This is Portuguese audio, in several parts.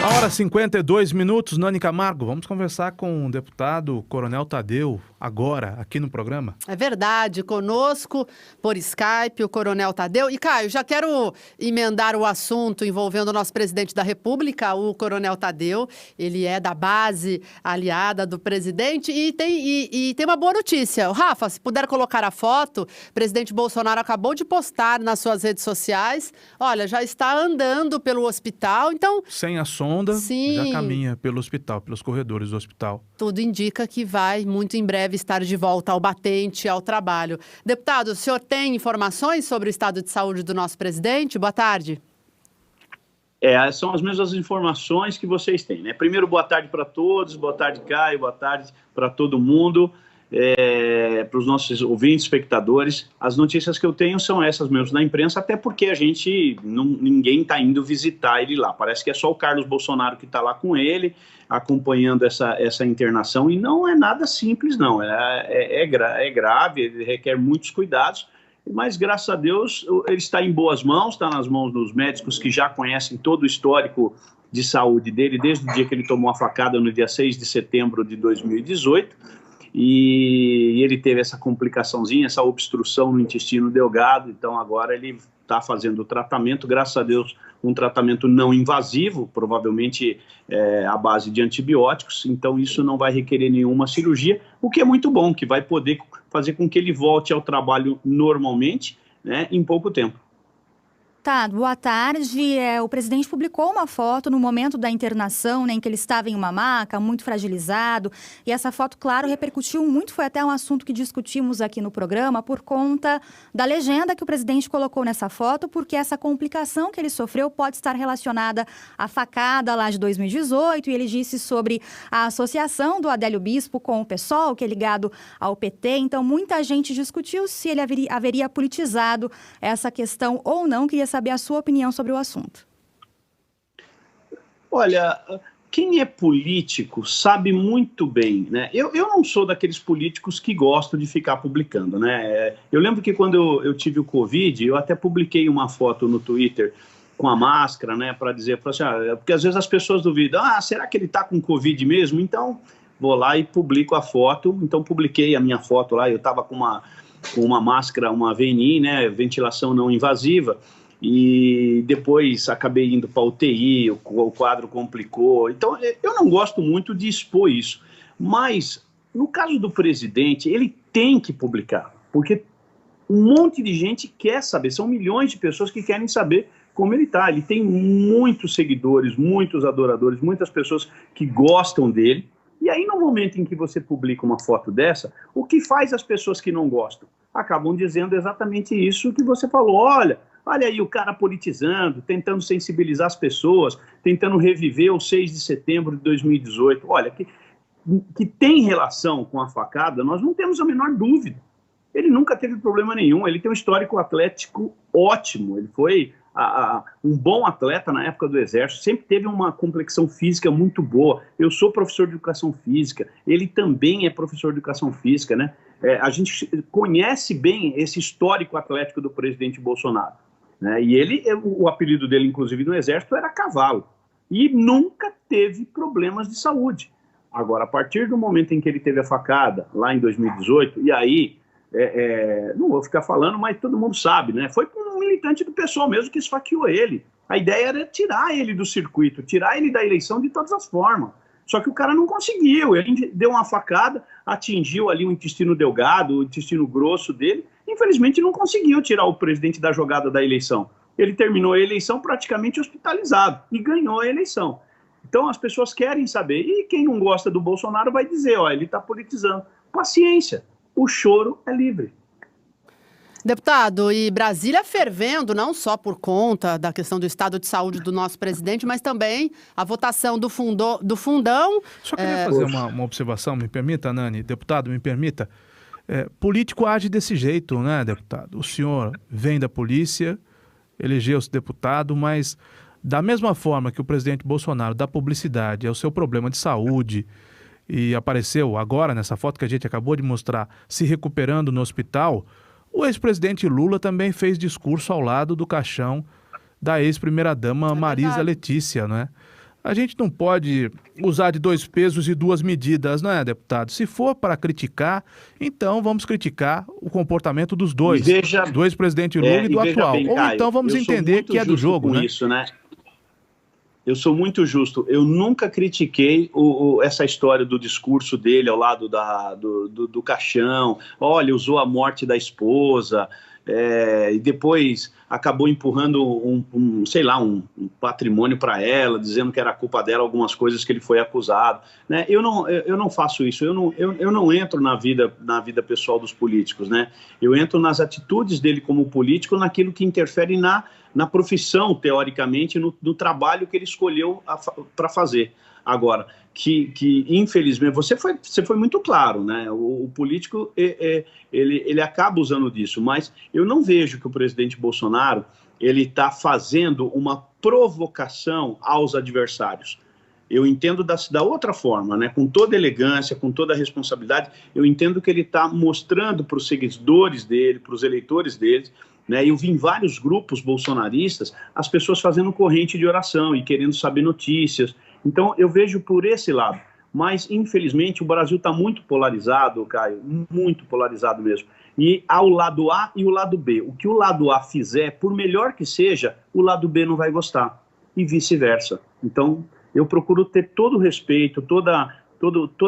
1h52, Nani Camargo. Vamos conversar com o deputado Coronel Tadeu, agora, aqui no programa. É verdade, conosco por Skype, o Coronel Tadeu. E, Caio, já quero emendar o assunto envolvendo o nosso presidente da República, o Coronel Tadeu. Ele é da base aliada do presidente e tem uma boa notícia. Rafa, se puder colocar a foto, o presidente Bolsonaro acabou de postar nas suas redes sociais. Olha, já está andando pelo hospital, então... Sem a sonda, Sim. Já caminha pelo hospital, pelos corredores do hospital. Tudo indica que vai, muito em breve, estar de volta ao batente, ao trabalho. Deputado, o senhor tem informações sobre o estado de saúde do nosso presidente? Boa tarde. São as mesmas informações que vocês têm, né? Primeiro, boa tarde para todos, boa tarde, Caio, boa tarde para todo mundo, para os nossos ouvintes, espectadores. As notícias que eu tenho são essas mesmo da imprensa, até porque ninguém está indo visitar ele lá. Parece que é só o Carlos Bolsonaro que está lá com ele, acompanhando essa internação, e não é nada simples, não. É grave, ele requer muitos cuidados, mas, graças a Deus, ele está em boas mãos, está nas mãos dos médicos que já conhecem todo o histórico de saúde dele, desde o dia que ele tomou a facada no dia 6 de setembro de 2018, e ele teve essa complicaçãozinha, essa obstrução no intestino delgado, então agora ele está fazendo o tratamento, graças a Deus, um tratamento não invasivo, provavelmente à base de antibióticos, então isso não vai requerer nenhuma cirurgia, o que é muito bom, que vai poder fazer com que ele volte ao trabalho normalmente, né, em pouco tempo. Tá, boa tarde. O presidente publicou uma foto no momento da internação, né, em que ele estava em uma maca, muito fragilizado. E essa foto, claro, repercutiu muito. Foi até um assunto que discutimos aqui no programa por conta da legenda que o presidente colocou nessa foto, porque essa complicação que ele sofreu pode estar relacionada à facada lá de 2018. E ele disse sobre a associação do Adélio Bispo com o PSOL, que é ligado ao PT. Então, muita gente discutiu se ele haveria politizado essa questão ou não. Queria saber a sua opinião sobre o assunto. Olha, quem é político sabe muito bem, né? Eu não sou daqueles políticos que gostam de ficar publicando, né? Eu lembro que quando eu tive o Covid, eu até publiquei uma foto no Twitter com a máscara, né? Para dizer, assim, porque às vezes as pessoas duvidam, será que ele está com Covid mesmo? Então, vou lá e publico a foto. Então, publiquei a minha foto lá, eu estava com uma máscara, uma VNI, né? Ventilação não invasiva. E depois acabei indo para a UTI, o quadro complicou. Então, eu não gosto muito de expor isso. Mas, no caso do presidente, ele tem que publicar, porque um monte de gente quer saber, são milhões de pessoas que querem saber como ele está. Ele tem muitos seguidores, muitos adoradores, muitas pessoas que gostam dele. E aí, no momento em que você publica uma foto dessa, o que faz as pessoas que não gostam? Acabam dizendo exatamente isso que você falou. Olha aí o cara politizando, tentando sensibilizar as pessoas, tentando reviver o 6 de setembro de 2018. Olha, que tem relação com a facada, nós não temos a menor dúvida. Ele nunca teve problema nenhum, ele tem um histórico atlético ótimo, ele foi um bom atleta na época do Exército, sempre teve uma complexão física muito boa. Eu sou professor de educação física, ele também é professor de educação física, né? A gente conhece bem esse histórico atlético do presidente Bolsonaro. Né? E o apelido dele, inclusive, no Exército era Cavalo. E nunca teve problemas de saúde. Agora, a partir do momento em que ele teve a facada, lá em 2018, e aí, não vou ficar falando, mas todo mundo sabe, né? Foi com um militante do PSOL mesmo que esfaqueou ele. A ideia era tirar ele do circuito, tirar ele da eleição de todas as formas. Só que o cara não conseguiu, ele deu uma facada, atingiu ali o intestino delgado, o intestino grosso dele, infelizmente não conseguiu tirar o presidente da jogada da eleição. Ele terminou a eleição praticamente hospitalizado e ganhou a eleição. Então as pessoas querem saber, e quem não gosta do Bolsonaro vai dizer, ele está politizando. Paciência, o choro é livre. Deputado, e Brasília fervendo, não só por conta da questão do estado de saúde do nosso presidente, mas também a votação do fundão. Só queria fazer uma observação, me permita, Nani, deputado, me permita. Político age desse jeito, né, deputado? O senhor vem da polícia, elegeu-se deputado, mas da mesma forma que o presidente Bolsonaro dá publicidade ao seu problema de saúde e apareceu agora nessa foto que a gente acabou de mostrar, se recuperando no hospital, o ex-presidente Lula também fez discurso ao lado do caixão da ex-primeira-dama Marisa Letícia, né? a gente não pode usar de dois pesos e duas medidas, não é, deputado? Se for para criticar, então vamos criticar o comportamento dos dois, do ex-presidente Lula e do atual. Bem, ou Caio, então vamos entender que é do jogo, né? Isso, né? Eu sou muito justo. Eu nunca critiquei essa história do discurso dele ao lado do caixão. Olha, usou a morte da esposa, e depois acabou empurrando um patrimônio para ela, dizendo que era culpa dela algumas coisas que ele foi acusado. Né? Eu não faço isso. Eu não entro na vida pessoal dos políticos. Né? Eu entro nas atitudes dele como político, naquilo que interfere na profissão, teoricamente, no trabalho que ele escolheu para fazer. Agora, que infelizmente, você foi muito claro, né? O político, ele acaba usando disso, mas eu não vejo que o presidente Bolsonaro ele está fazendo uma provocação aos adversários. Eu entendo da outra forma, né? Com toda elegância, com toda a responsabilidade, eu entendo que ele está mostrando para os seguidores dele, para os eleitores dele, né? Eu vi em vários grupos bolsonaristas as pessoas fazendo corrente de oração e querendo saber notícias. Então, eu vejo por esse lado. Mas, infelizmente, o Brasil está muito polarizado, Caio, muito polarizado mesmo. E há o lado A e o lado B. O que o lado A fizer, por melhor que seja, o lado B não vai gostar. E vice-versa. Então, eu procuro ter todo o respeito, toda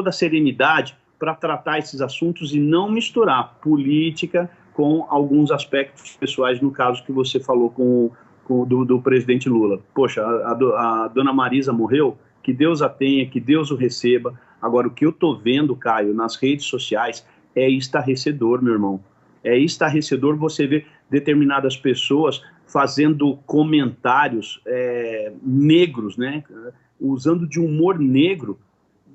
a serenidade para tratar esses assuntos e não misturar política com alguns aspectos pessoais, no caso que você falou do presidente Lula. Poxa, a dona Marisa morreu, que Deus a tenha, que Deus o receba. Agora, o que eu estou vendo, Caio, nas redes sociais é estarrecedor, meu irmão. É estarrecedor você ver determinadas pessoas fazendo comentários negros, né? Usando de humor negro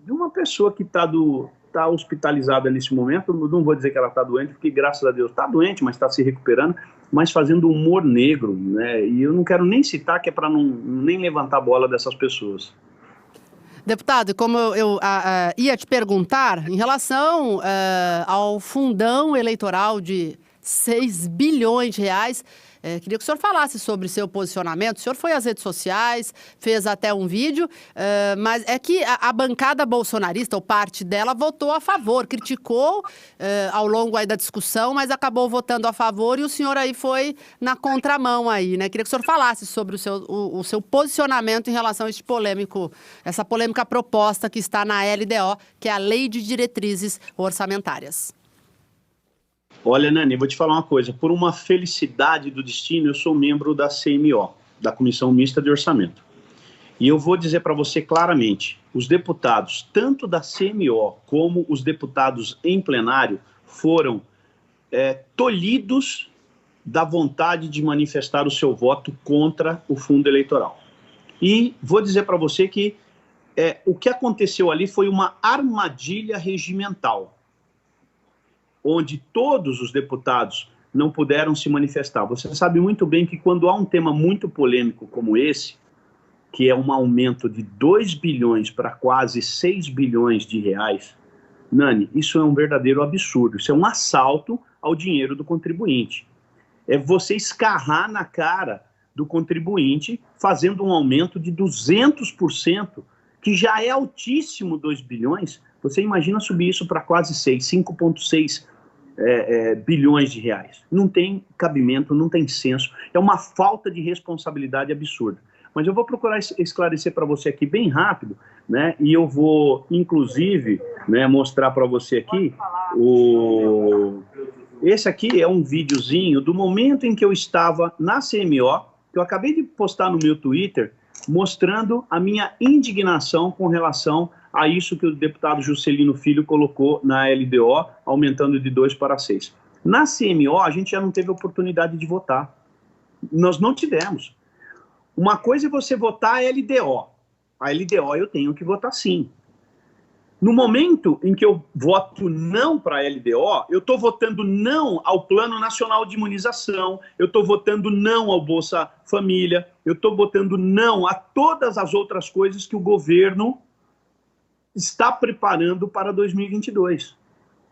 de uma pessoa que está hospitalizada nesse momento. Não vou dizer que ela está doente, porque graças a Deus está doente, mas está se recuperando, mas fazendo humor negro, né? E eu não quero nem citar, que é para nem levantar a bola dessas pessoas. Deputado, como eu ia te perguntar, em relação ao fundão eleitoral de 6 bilhões de reais, queria que o senhor falasse sobre o seu posicionamento. O senhor foi às redes sociais, fez até um vídeo, mas é que a bancada bolsonarista, ou parte dela, votou a favor, criticou ao longo aí da discussão, mas acabou votando a favor e o senhor aí foi na contramão aí, né? Queria que o senhor falasse sobre o seu posicionamento em relação a essa polêmica proposta que está na LDO, que é a Lei de Diretrizes Orçamentárias. Olha, Nani, vou te falar uma coisa. Por uma felicidade do destino, eu sou membro da CMO, da Comissão Mista de Orçamento. E eu vou dizer para você claramente, os deputados, tanto da CMO como os deputados em plenário, foram tolhidos da vontade de manifestar o seu voto contra o fundo eleitoral. E vou dizer para você que o que aconteceu ali foi uma armadilha regimental, onde todos os deputados não puderam se manifestar. Você sabe muito bem que quando há um tema muito polêmico como esse, que é um aumento de 2 bilhões para quase 6 bilhões de reais, Nani, isso é um verdadeiro absurdo. Isso é um assalto ao dinheiro do contribuinte. É você escarrar na cara do contribuinte fazendo um aumento de 200%, que já é altíssimo 2 bilhões. Você imagina subir isso para quase 5,6 bilhões de reais. Não tem cabimento, não tem senso. É uma falta de responsabilidade absurda. Mas eu vou procurar esclarecer para você aqui bem rápido, né? E eu vou, inclusive, né, mostrar para você aqui esse aqui é um videozinho do momento em que eu estava na CMO, que eu acabei de postar no meu Twitter, mostrando a minha indignação com relação a isso que o deputado Juscelino Filho colocou na LDO, aumentando de 2 para 6. Na CMO, a gente já não teve oportunidade de votar. Nós não tivemos. Uma coisa é você votar a LDO. A LDO eu tenho que votar sim. No momento em que eu voto não para a LDO, eu estou votando não ao Plano Nacional de Imunização, eu estou votando não ao Bolsa Família, eu estou votando não a todas as outras coisas que o governo está preparando para 2022.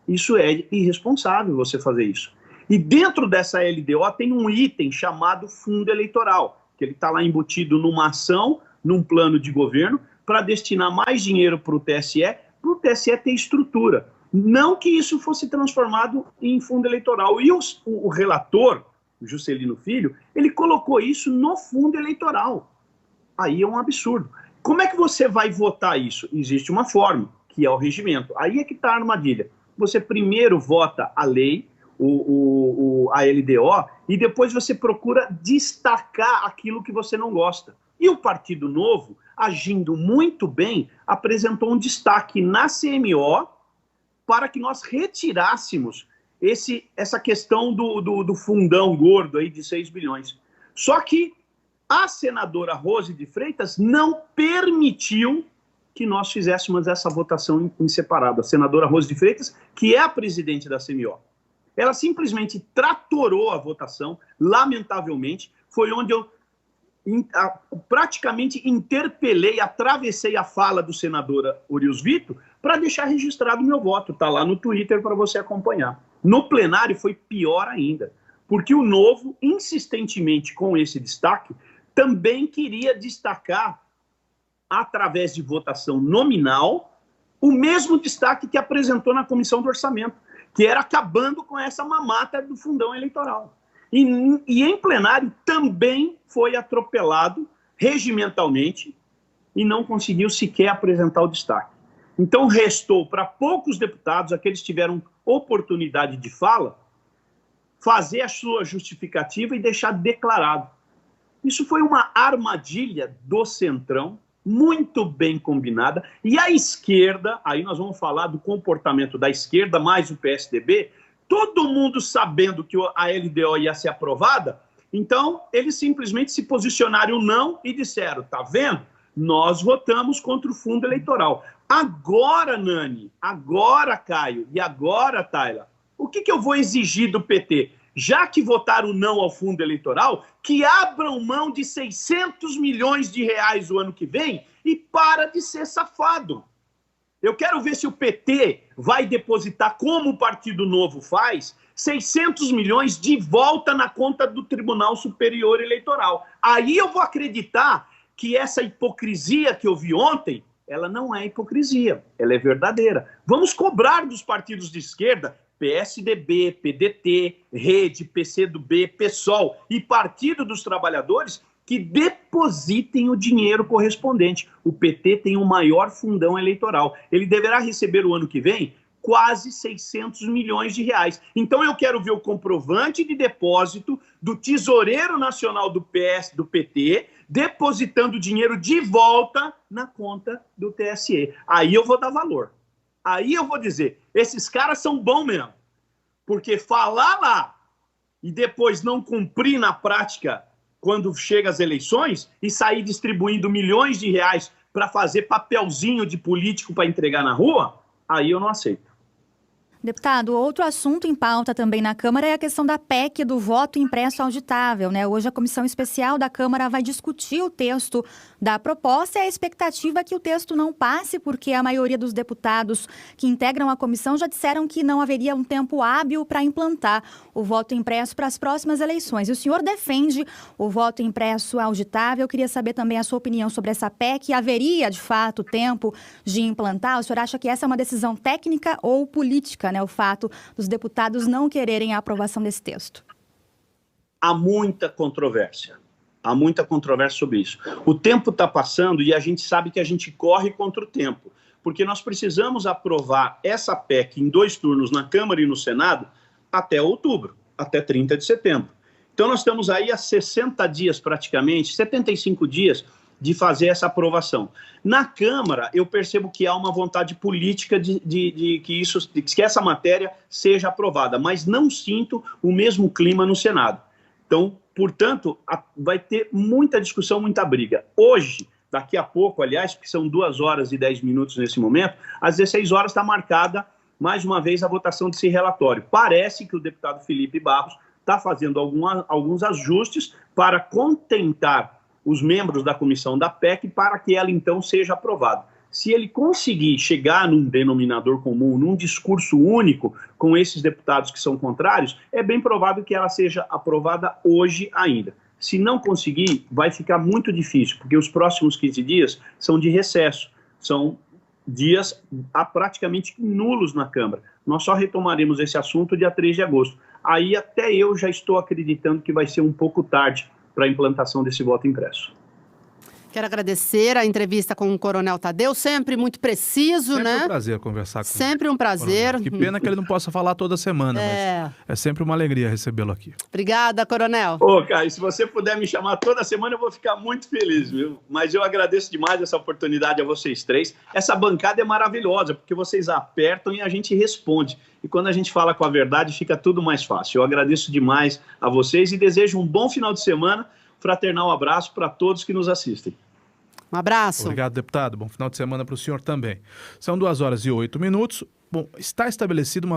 Isso é irresponsável você fazer isso. E dentro dessa LDO tem um item chamado fundo eleitoral, que ele está lá embutido numa ação num plano de governo para destinar mais dinheiro para o TSE ter estrutura. Não que isso fosse transformado em fundo eleitoral. E o relator, o Juscelino Filho, ele colocou isso no fundo eleitoral. Aí é um absurdo. Como é que você vai votar isso? Existe uma forma, que é o regimento. Aí é que está a armadilha. Você primeiro vota a lei, a LDO, e depois você procura destacar aquilo que você não gosta. E o Partido Novo, agindo muito bem, apresentou um destaque na CMO para que nós retirássemos essa questão do fundão gordo aí de 6 bilhões. Só que a senadora Rose de Freitas não permitiu que nós fizéssemos essa votação em separado. A senadora Rose de Freitas, que é a presidente da CMO. Ela simplesmente tratorou a votação, lamentavelmente, foi onde eu praticamente interpelei, atravessei a fala do senador Urius Vito para deixar registrado o meu voto. Está lá no Twitter para você acompanhar. No plenário foi pior ainda, porque o Novo, insistentemente com esse destaque, também queria destacar, através de votação nominal, o mesmo destaque que apresentou na Comissão do Orçamento, que era acabando com essa mamata do fundão eleitoral. E em plenário também foi atropelado regimentalmente e não conseguiu sequer apresentar o destaque. Então restou para poucos deputados, aqueles que tiveram oportunidade de fala, fazer a sua justificativa e deixar declarado. Isso foi uma armadilha do Centrão, muito bem combinada, e a esquerda, aí nós vamos falar do comportamento da esquerda, mais o PSDB, todo mundo sabendo que a LDO ia ser aprovada, então eles simplesmente se posicionaram não e disseram, tá vendo? Nós votamos contra o fundo eleitoral. Agora, Nani, agora, Caio, e agora, Tayla, o que eu vou exigir do PT? Já que votaram não ao fundo eleitoral, que abram mão de 600 milhões de reais o ano que vem e para de ser safado. Eu quero ver se o PT vai depositar, como o Partido Novo faz, 600 milhões de volta na conta do Tribunal Superior Eleitoral. Aí eu vou acreditar que essa hipocrisia que eu vi ontem, ela não é hipocrisia, ela é verdadeira. Vamos cobrar dos partidos de esquerda, PSDB, PDT, Rede, PCdoB, PSOL e Partido dos Trabalhadores, que depositem o dinheiro correspondente. O PT tem o maior fundão eleitoral. Ele deverá receber o ano que vem quase 600 milhões de reais. Então eu quero ver o comprovante de depósito do tesoureiro nacional do PT, depositando dinheiro de volta na conta do TSE. Aí eu vou dar valor. Aí eu vou dizer, esses caras são bons mesmo. Porque falar lá e depois não cumprir na prática quando chega as eleições e sair distribuindo milhões de reais para fazer papelzinho de político para entregar na rua, aí eu não aceito. Deputado, outro assunto em pauta também na Câmara é a questão da PEC do voto impresso auditável, né? Hoje a Comissão Especial da Câmara vai discutir o texto da proposta e a expectativa é que o texto não passe, porque a maioria dos deputados que integram a comissão já disseram que não haveria um tempo hábil para implantar o voto impresso para as próximas eleições. E o senhor defende o voto impresso auditável. Eu queria saber também a sua opinião sobre essa PEC. Haveria, de fato, tempo de implantar? O senhor acha que essa é uma decisão técnica ou política, né, o fato dos deputados não quererem a aprovação desse texto? Há muita controvérsia sobre isso. O tempo está passando e a gente sabe que a gente corre contra o tempo, porque nós precisamos aprovar essa PEC em 2 turnos na Câmara e no Senado até outubro, até 30 de setembro. Então nós estamos aí há 60 dias praticamente, 75 dias de fazer essa aprovação. Na Câmara, eu percebo que há uma vontade política de que essa matéria seja aprovada, mas não sinto o mesmo clima no Senado. Então, portanto, vai ter muita discussão, muita briga. Hoje, daqui a pouco, aliás, porque são 2 horas e 10 minutos nesse momento, às 16 horas está marcada, mais uma vez, a votação desse relatório. Parece que o deputado Felipe Barros está fazendo alguns ajustes para contentar os membros da comissão da PEC para que ela, então, seja aprovada. Se ele conseguir chegar num denominador comum, num discurso único com esses deputados que são contrários, é bem provável que ela seja aprovada hoje ainda. Se não conseguir, vai ficar muito difícil, porque os próximos 15 dias são de recesso, são dias praticamente nulos na Câmara. Nós só retomaremos esse assunto dia 3 de agosto. Aí até eu já estou acreditando que vai ser um pouco tarde para a implantação desse voto impresso. Quero agradecer a entrevista com o Coronel Tadeu, sempre muito preciso, sempre né? Sempre um prazer conversar com Sempre um prazer. Coronel. Que pena que ele não possa falar toda semana, mas é sempre uma alegria recebê-lo aqui. Obrigada, Coronel. Ô, Caio, se você puder me chamar toda semana, eu vou ficar muito feliz, viu? Mas eu agradeço demais essa oportunidade a vocês três. Essa bancada é maravilhosa, porque vocês apertam e a gente responde. E quando a gente fala com a verdade, fica tudo mais fácil. Eu agradeço demais a vocês e desejo um bom final de semana. Fraternal abraço para todos que nos assistem. Um abraço. Obrigado, deputado. Bom final de semana para o senhor também. São 2h08. Bom, está estabelecida uma